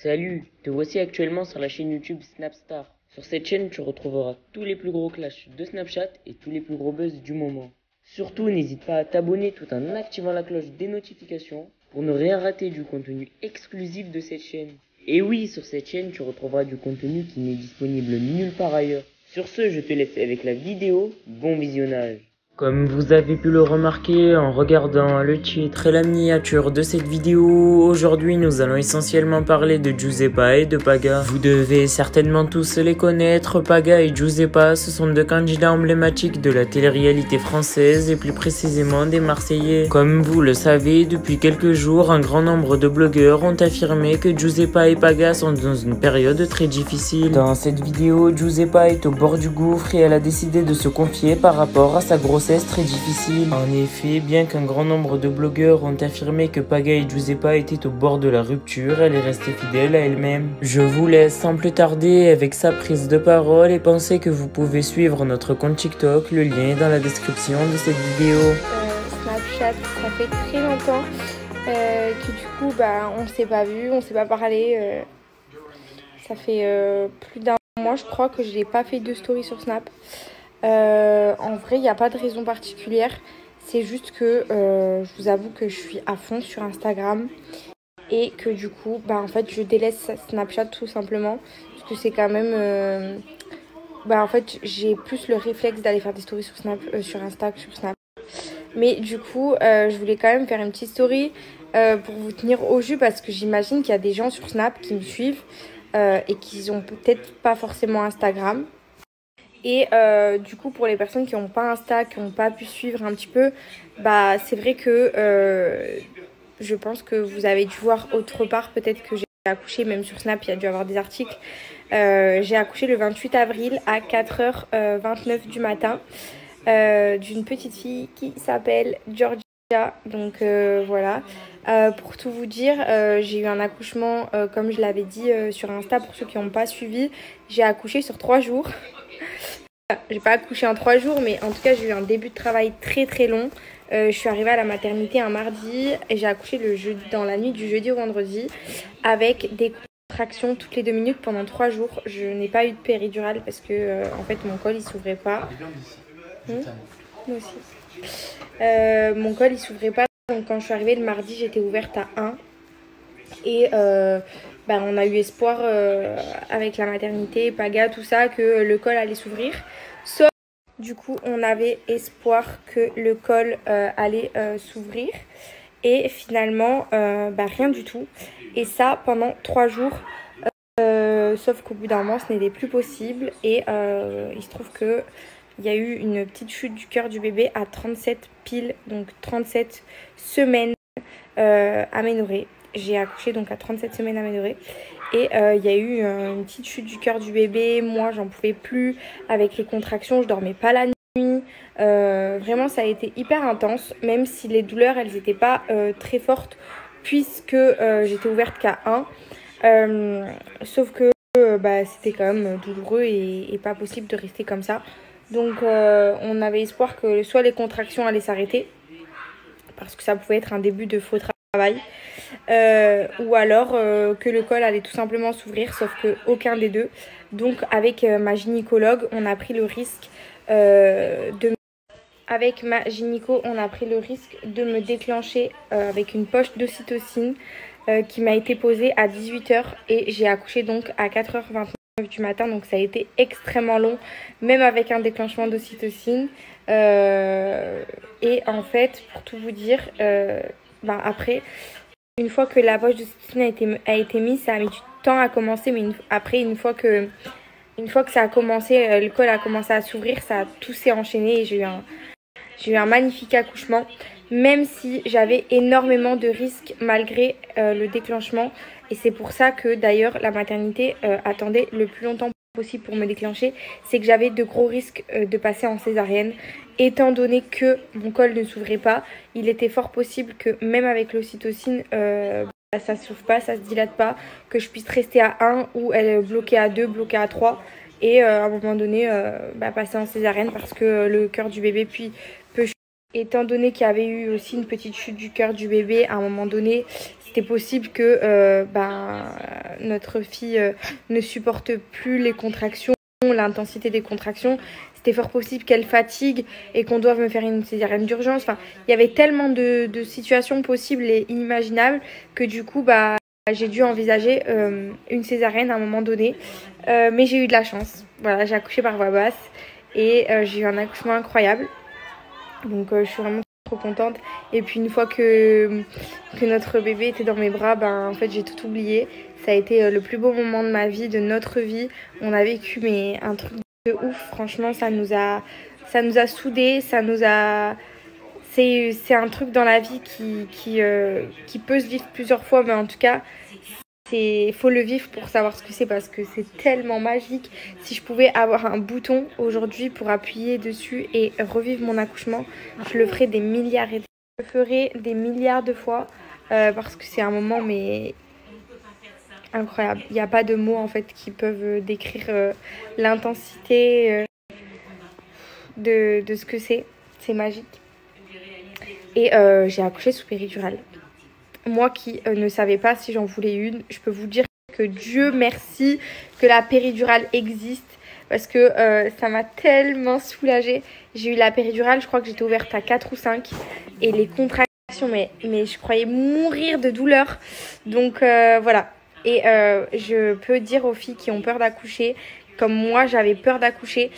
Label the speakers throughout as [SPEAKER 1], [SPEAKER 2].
[SPEAKER 1] Salut, te voici actuellement sur la chaîne YouTube Snapstar. Sur cette chaîne, tu retrouveras tous les plus gros clashs de Snapchat et tous les plus gros buzz du moment. Surtout, n'hésite pas à t'abonner tout en activant la cloche des notifications pour ne rien rater du contenu exclusif de cette chaîne. Et oui, sur cette chaîne, tu retrouveras du contenu qui n'est disponible nulle part ailleurs. Sur ce, je te laisse avec la vidéo. Bon visionnage. Comme vous avez pu le remarquer en regardant le titre et la miniature de cette vidéo, aujourd'hui nous allons essentiellement parler de Giuseppa et de Paga. Vous devez certainement tous les connaître, Paga et Giuseppa, ce sont deux candidats emblématiques de la télé-réalité française et plus précisément des Marseillais. Comme vous le savez, depuis quelques jours, un grand nombre de blogueurs ont affirmé que Giuseppa et Paga sont dans une période très difficile. Dans cette vidéo, Giuseppa est au bord du gouffre et elle a décidé de se confier par rapport à sa grossesse très difficile. En effet, bien qu'un grand nombre de blogueurs ont affirmé que Paga et Giuseppa étaient au bord de la rupture, elle est restée fidèle à elle-même. Je vous laisse sans plus tarder avec sa prise de parole et pensez que vous pouvez suivre notre compte TikTok, le lien est dans la description de cette vidéo.
[SPEAKER 2] Snapchat, ça fait très longtemps que du coup on s'est pas vu, on s'est pas parlé. Ça fait plus d'un mois je crois que je n'ai pas fait de story sur Snap. En vrai, il n'y a pas de raison particulière. C'est juste que je vous avoue que je suis à fond sur Instagram et que du coup, en fait, je délaisse Snapchat tout simplement parce que c'est quand même. En fait, j'ai plus le réflexe d'aller faire des stories sur Snap, sur Insta que sur Snap. Mais du coup, je voulais quand même faire une petite story pour vous tenir au jus parce que j'imagine qu'il y a des gens sur Snap qui me suivent et qui ont peut-être pas forcément Instagram. Et du coup, pour les personnes qui n'ont pas Insta, qui n'ont pas pu suivre un petit peu, c'est vrai que je pense que vous avez dû voir autre part, peut-être que j'ai accouché, même sur Snap, il y a dû avoir des articles. J'ai accouché le 28 avril à 4h29 du matin d'une petite fille qui s'appelle Georgia. Donc voilà. Pour tout vous dire, j'ai eu un accouchement, comme je l'avais dit sur Insta, pour ceux qui n'ont pas suivi, j'ai accouché sur 3 jours. J'ai pas accouché en 3 jours, mais en tout cas, j'ai eu un début de travail très très long. Je suis arrivée à la maternité un mardi et j'ai accouché dans la nuit du jeudi au vendredi avec des contractions toutes les 2 minutes pendant 3 jours. Je n'ai pas eu de péridurale parce que en fait mon col il s'ouvrait pas. Moi aussi. Mon col il s'ouvrait pas, donc quand je suis arrivée le mardi, j'étais ouverte à 1. Et on a eu espoir avec la maternité, Paga, tout ça, que le col allait s'ouvrir. Sauf du coup, on avait espoir que le col allait s'ouvrir. Et finalement, rien du tout. Et ça pendant 3 jours. Sauf qu'au bout d'un moment, ce n'était plus possible. Et il se trouve que il y a eu une petite chute du cœur du bébé à 37 piles, donc 37 semaines aménorrhées. J'ai accouché donc à 37 semaines aménorrhées. Et il y a eu une petite chute du cœur du bébé. Moi, j'en pouvais plus avec les contractions. Je dormais pas la nuit. Vraiment, ça a été hyper intense. Même si les douleurs, elles n'étaient pas très fortes puisque j'étais ouverte qu'à 1. Sauf que c'était quand même douloureux et pas possible de rester comme ça. Donc on avait espoir que soit les contractions allaient s'arrêter parce que ça pouvait être un début de faux travail, ou alors que le col allait tout simplement s'ouvrir, sauf que aucun des deux. Donc avec ma gynécologue, on a pris le risque Avec ma gynéco, on a pris le risque de me déclencher avec une poche d'ocytocine qui m'a été posée à 18h et j'ai accouché donc à 4h29 du matin. Donc ça a été extrêmement long, même avec un déclenchement d'ocytocine. Et en fait, pour tout vous dire, après, une fois que la poche d'ocytocine a été mise, ça a mis du temps à commencer. Mais après, une fois que ça a commencé, le col a commencé à s'ouvrir, tout s'est enchaîné et j'ai eu un magnifique accouchement, même si j'avais énormément de risques malgré le déclenchement. Et c'est pour ça que d'ailleurs la maternité attendait le plus longtemps possible pour me déclencher. C'est que j'avais de gros risques de passer en césarienne. Étant donné que mon col ne s'ouvrait pas, il était fort possible que même avec l'ocytocine, ça ne s'ouvre pas, ça ne se dilate pas, que je puisse rester à 1 ou elle est bloquée à 2, bloquée à 3. Et à un moment donné, passer en césarienne parce que le cœur du bébé peut étant donné qu'il y avait eu aussi une petite chute du cœur du bébé, à un moment donné, c'était possible que notre fille ne supporte plus les contractions, l'intensité des contractions. C'était fort possible qu'elle fatigue et qu'on doive me faire une césarienne d'urgence. Enfin, il y avait tellement de situations possibles et inimaginables que du coup, j'ai dû envisager une césarienne à un moment donné. Mais j'ai eu de la chance. Voilà, j'ai accouché par voie basse et j'ai eu un accouchement incroyable. Donc je suis vraiment trop contente. Et puis une fois que notre bébé était dans mes bras, en fait j'ai tout oublié. Ça a été le plus beau moment de ma vie, de notre vie. On a vécu un truc de ouf. Franchement, ça nous a soudés, c'est un truc dans la vie qui peut se vivre plusieurs fois, mais en tout cas, il faut le vivre pour savoir ce que c'est parce que c'est tellement magique. Si je pouvais avoir un bouton aujourd'hui pour appuyer dessus et revivre mon accouchement, je le ferais des milliards et je le ferais des milliards de fois parce que c'est un moment mais incroyable. Il n'y a pas de mots en fait qui peuvent décrire l'intensité de ce que c'est. C'est magique. Et j'ai accouché sous péridurale. Moi qui ne savais pas si j'en voulais une, je peux vous dire que Dieu merci que la péridurale existe parce que ça m'a tellement soulagée. J'ai eu la péridurale, je crois que j'étais ouverte à 4 ou 5 et les contractions, mais je croyais mourir de douleur. Donc voilà. Et je peux dire aux filles qui ont peur d'accoucher, comme moi j'avais peur d'accoucher,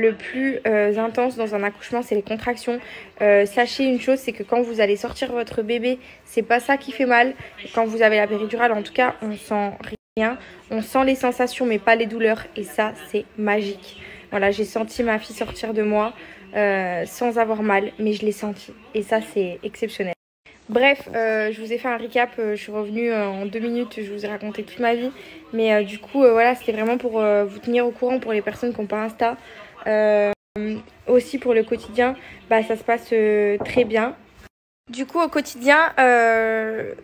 [SPEAKER 2] le plus intense dans un accouchement, c'est les contractions. Sachez une chose, c'est que quand vous allez sortir votre bébé, c'est pas ça qui fait mal. Quand vous avez la péridurale, en tout cas, on sent rien. On sent les sensations, mais pas les douleurs. Et ça, c'est magique. Voilà, j'ai senti ma fille sortir de moi sans avoir mal, mais je l'ai senti. Et ça, c'est exceptionnel. Bref, je vous ai fait un recap, je suis revenue en 2 minutes, je vous ai raconté toute ma vie. Mais du coup, voilà, c'était vraiment pour vous tenir au courant pour les personnes qui n'ont pas Insta. Aussi pour le quotidien, ça se passe très bien. Du coup, au quotidien,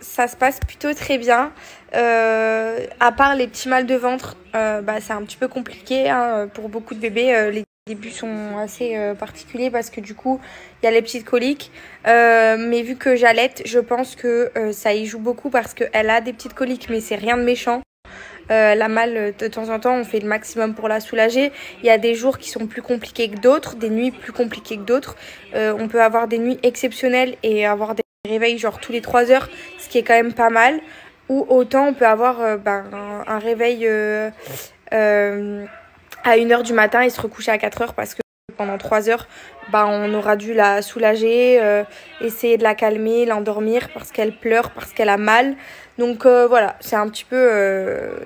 [SPEAKER 2] ça se passe plutôt très bien. À part les petits mal de ventre, c'est un petit peu compliqué hein, pour beaucoup de bébés. Les débuts sont assez particuliers parce que du coup, il y a les petites coliques. Mais vu que j'allaite, je pense que ça y joue beaucoup parce qu'elle a des petites coliques, mais c'est rien de méchant. La malle, de temps en temps, on fait le maximum pour la soulager. Il y a des jours qui sont plus compliqués que d'autres, des nuits plus compliquées que d'autres. On peut avoir des nuits exceptionnelles et avoir des réveils genre tous les 3 heures, ce qui est quand même pas mal. Ou autant on peut avoir un réveil à 1h du matin et se recoucher à 4h parce que pendant 3 heures, on aura dû la soulager, essayer de la calmer, l'endormir parce qu'elle pleure, parce qu'elle a mal. Donc voilà, c'est un petit peu,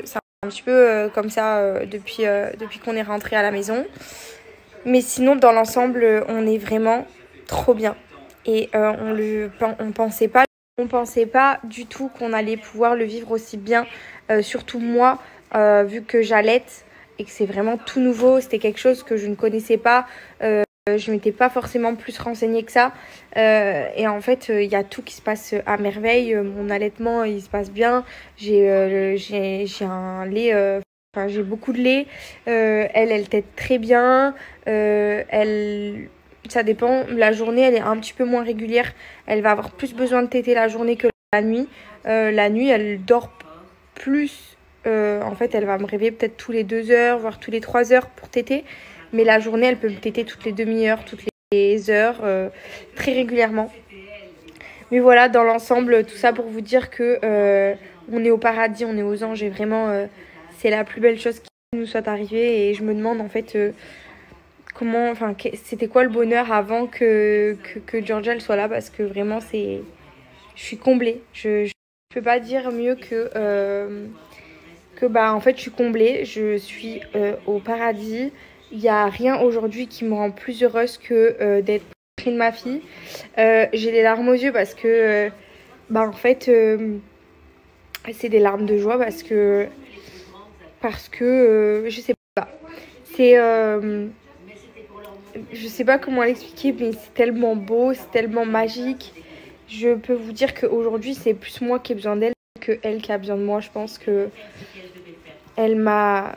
[SPEAKER 2] comme ça depuis qu'on est rentré à la maison. Mais sinon, dans l'ensemble, on est vraiment trop bien. Et on pensait pas du tout qu'on allait pouvoir le vivre aussi bien. Surtout moi, vu que j'allaite et que c'est vraiment tout nouveau, c'était quelque chose que je ne connaissais pas. Je m'étais pas forcément plus renseignée que ça. Et en fait, il y a tout qui se passe à merveille. Mon allaitement, il se passe bien. J'ai un lait... j'ai beaucoup de lait. Elle tète très bien. Ça dépend. La journée, elle est un petit peu moins régulière. Elle va avoir plus besoin de téter la journée que la nuit. La nuit, elle dort plus. En fait, elle va me réveiller peut-être tous les 2 heures, voire tous les 3 heures pour téter. Mais la journée, elle peut me téter toutes les demi-heures, toutes les heures, très régulièrement. Mais voilà, dans l'ensemble, tout ça pour vous dire que on est au paradis, on est aux anges. Et vraiment, c'est la plus belle chose qui nous soit arrivée. Et je me demande en fait c'était quoi le bonheur avant que Georgia elle soit là. Parce que vraiment, je suis comblée. Je peux pas dire mieux que en fait, je suis comblée. Je suis au paradis. Il n'y a rien aujourd'hui qui me rend plus heureuse que d'être près de ma fille. J'ai les larmes aux yeux parce que, en fait, c'est des larmes de joie parce que je sais pas. C'est, je sais pas comment l'expliquer, mais c'est tellement beau, c'est tellement magique. Je peux vous dire qu'aujourd'hui, c'est plus moi qui ai besoin d'elle que elle qui a besoin de moi. Je pense que elle m'a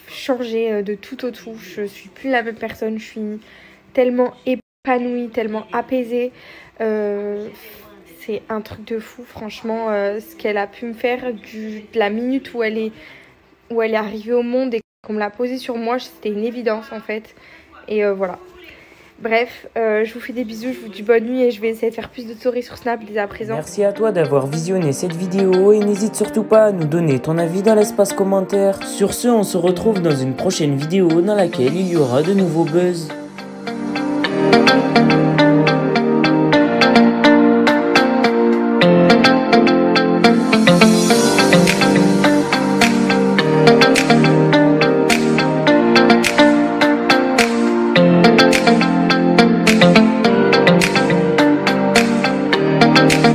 [SPEAKER 2] changé de tout au tout. Je suis plus la même personne. Je suis tellement épanouie, tellement apaisée. C'est un truc de fou, franchement, ce qu'elle a pu me faire de la minute où elle est arrivée au monde et qu'on me l'a posée sur moi, c'était une évidence en fait. Et voilà. Bref, je vous fais des bisous, je vous dis bonne nuit et je vais essayer de faire plus de stories sur Snap dès à présent.
[SPEAKER 1] Merci à toi d'avoir visionné cette vidéo et n'hésite surtout pas à nous donner ton avis dans l'espace commentaire. Sur ce, on se retrouve dans une prochaine vidéo dans laquelle il y aura de nouveaux buzz.